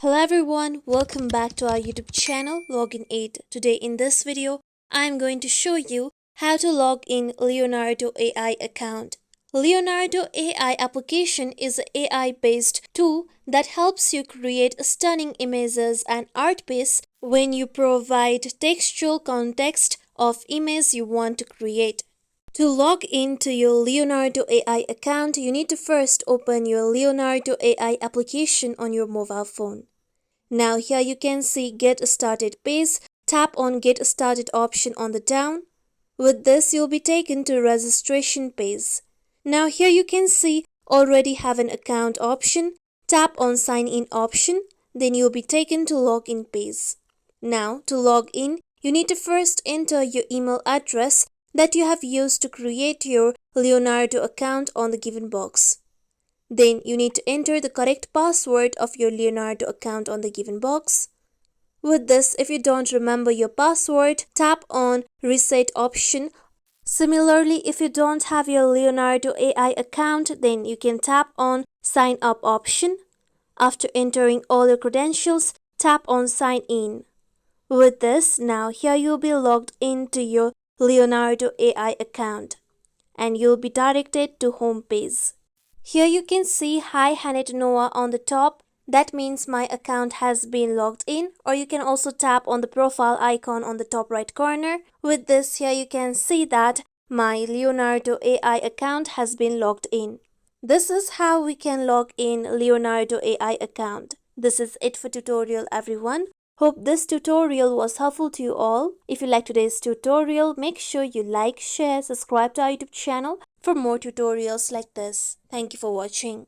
Hello everyone, welcome back to our YouTube channel Login 8. Today in this video, I'm going to show you how to log in Leonardo AI account. Leonardo AI application is an AI-based tool that helps you create stunning images and art piece when you provide textual context of image you want to create. To log into your Leonardo AI account, you need to first open your Leonardo AI application on your mobile phone. Now here you can see Get Started page. Tap on Get Started option on the down. With this, you'll be taken to registration page. Now here you can see Already have an account option. Tap on Sign In option. Then you'll be taken to Login page. Now to log in, you need to first enter your email address that you have used to create your Leonardo account on the given box. Then you need to enter the correct password of your Leonardo account on the given box. With this, if you don't remember your password, tap on Reset option. Similarly, if you don't have your Leonardo AI account, then you can tap on Sign Up option. After entering all your credentials, tap on Sign In. With this, now here you'll be logged into your Leonardo AI account and you'll be directed to home page. Here you can see Hi Hanet Noah on the top. That means my account has been logged in, or you can also tap on the profile icon on the top right corner. With this, here you can see that my Leonardo AI account has been logged in. This is how we can log in Leonardo AI account. This is it for tutorial everyone. Hope this tutorial was helpful to you all. If you like today's tutorial, make sure you like, share, subscribe to our YouTube channel for more tutorials like this. Thank you for watching.